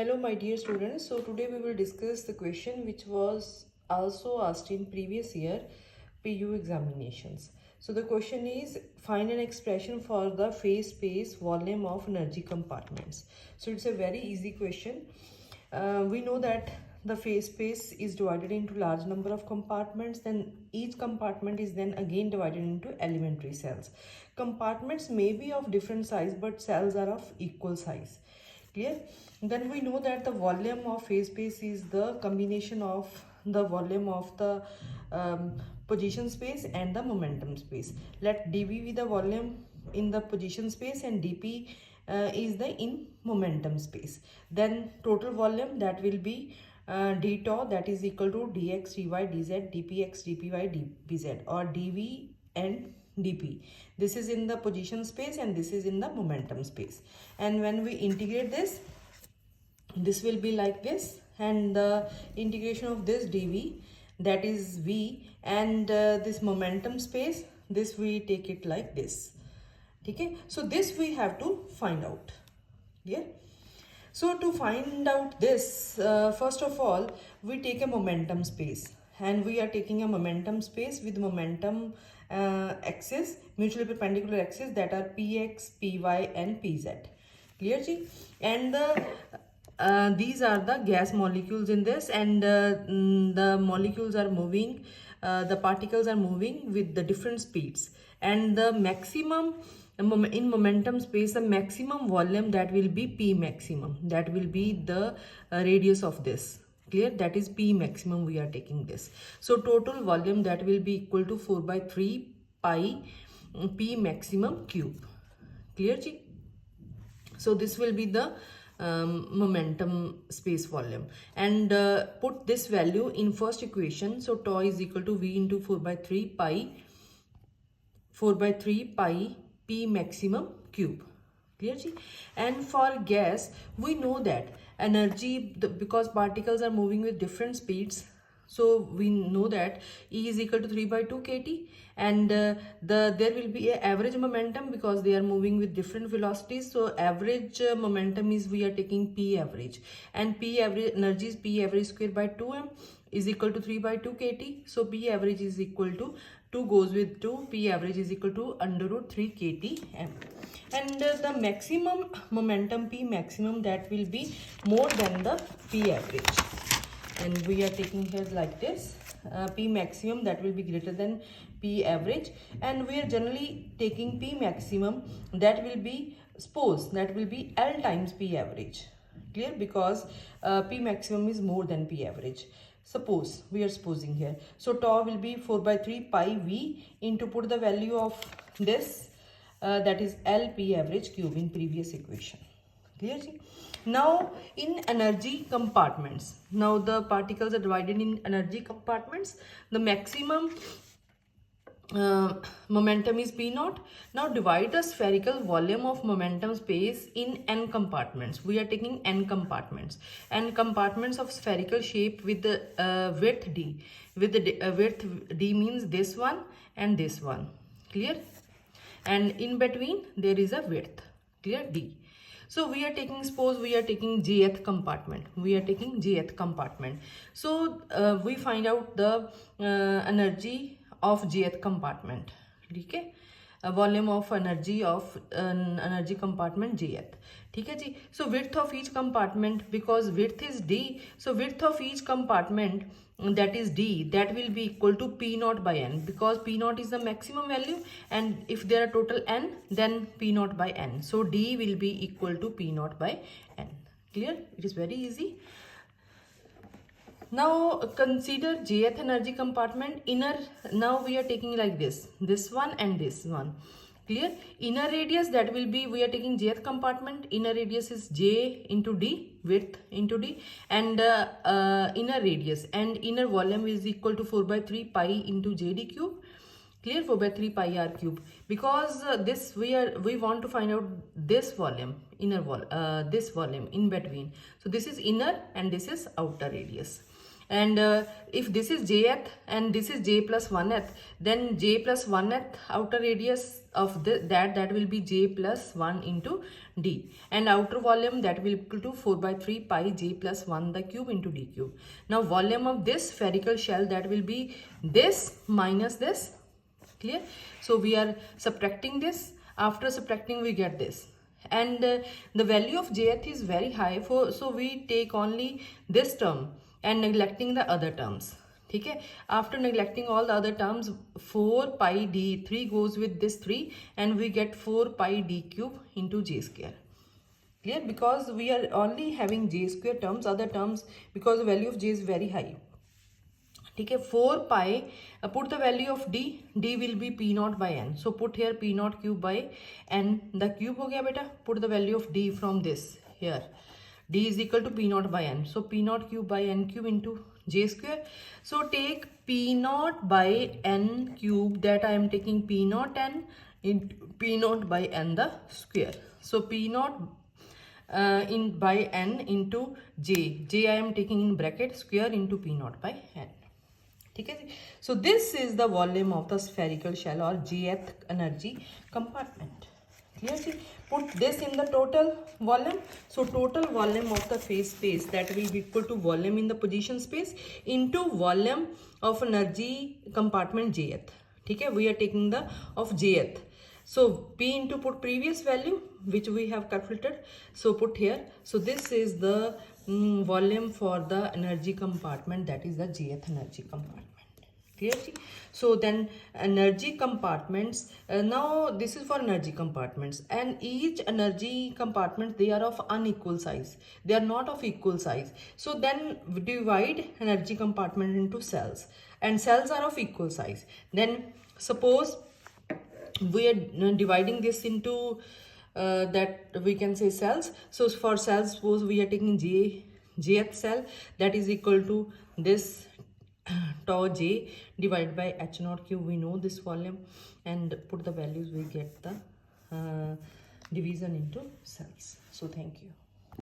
Hello my dear students, so today we will discuss the question which was also asked in previous year PU examinations. So the question is, find an expression for the phase space volume of energy compartments. So it's a very easy question. We know that the phase space is divided into large number of compartments, then each compartment is then again divided into elementary cells. Compartments may be of different size but cells are of equal size. Clear? Then we know that the volume of phase space is the combination of the volume of the position space and the momentum space. Let dV be the volume in the position space and dp is the in momentum space. Then total volume, that will be d tau, that is equal to dx dy dz dpx dpy dpz, or dv and dp. This is in the position space and this is in the momentum space. And when we integrate this will be like this, and the integration of this dv, that is v, and this momentum space, this we take it like this. Okay, so this we have to find out. Yeah. So to find out this, first of all, we take a momentum space, and we are taking a momentum space with momentum axis, mutually perpendicular axis, that are px, py and pz. Clear ji? And these are the gas molecules in this, and the molecules are moving, the particles are moving with the different speeds, and the maximum in momentum space, the maximum volume, that will be P maximum, that will be the radius of this. Clear? That is P maximum we are taking this. So total volume, that will be equal to 4/3 pi P maximum cube. Clear ji? So this will be the momentum space volume, and put this value in first equation. So tau is equal to V into 4/3 pi P maximum cube. Clear ji? And for gas, we know that energy, because particles are moving with different speeds, so we know that E is equal to 3/2 kT, and there will be an average momentum because they are moving with different velocities. So average momentum is, we are taking P average, and P average energy is P average square by 2m is equal to 3/2 kT. So P average is equal to 2 goes with 2, P average is equal to under root 3 kTm. And the maximum momentum P maximum, that will be more than the P average, and we are taking here like this, P maximum, that will be greater than P average, and we are generally taking P maximum, that will be, suppose that will be L times P average. Clear? Because P maximum is more than P average. Suppose, we are supposing here, so tau will be 4/3 pi V into, put the value of this, that is L P average cube in previous equation. Clear? Now in energy compartments, now the particles are divided in energy compartments. The maximum momentum is P naught. Now divide the spherical volume of momentum space in n compartments. We are taking n compartments, and compartments of spherical shape with the width d. With the width d means this one and this one. Clear? And in between there is a width. Clear? D. So we are taking, suppose we are taking jth compartment. We are taking jth compartment. So we find out the energy of jth compartment. Okay? Volume of energy of energy compartment jth. Okay ji? So width of each compartment, because width is d, so width of each compartment, that is d, that will be equal to P naught by n, because P naught is the maximum value, and if there are total n, then P naught by n. So d will be equal to P naught by n. Clear? It is very easy. Now consider jth energy compartment inner. Now we are taking like this one and this one. Clear? Inner radius, that will be, we are taking jth compartment, inner radius is j into d, width into d, and inner radius, and inner volume is equal to 4/3 pi into jd cube. Clear? 4/3 pi r cube, because this we want to find out this volume, this volume in between. So this is inner and this is outer radius. And if this is jth and this is j plus 1th, then j plus 1th outer radius of that will be j plus 1 into d, and outer volume that will equal to 4 by 3 pi j plus 1 the cube into d cube. Now volume of this spherical shell, that will be this minus this. Clear? So we are subtracting this. After subtracting we get this, and the value of jth is very high, so we take only this term and neglecting the other terms. Okay, after neglecting all the other terms, 4 pi d, 3 goes with this 3, and we get 4 pi d cube into j square. Clear? Because we are only having j square terms, other terms, because the value of j is very high. ठीक है, 4 pi, put the value of d will be p naught by n, so put here p naught cube by n, the cube हो गया बेटा. Put the value of d from this here, d is equal to p naught by n, so p naught cube by n cube into j square. So take p naught by n cube, that I am taking p naught n into p naught by n the square, so p naught in by n into j I am taking in bracket square into p naught by n. Okay, so this is the volume of the spherical shell or jth energy compartment. Clear? Put this in the total volume. So total volume of the phase space, that will be equal to volume in the position space into volume of energy compartment jth. Okay, we are taking the of jth. So p into, put previous value which we have calculated, so put here. So this is the volume for the energy compartment, that is the jth energy compartment. Clear? So then energy compartments, now this is for energy compartments, and each energy compartment, they are of unequal size, they are not of equal size. So then we divide energy compartment into cells, and cells are of equal size. Then suppose we are dividing this into that we can say cells. So for cells, suppose we are taking jth cell, that is equal to this tau j divided by h naught cube. We know this volume, and put the values, we get the division into cells. So thank you.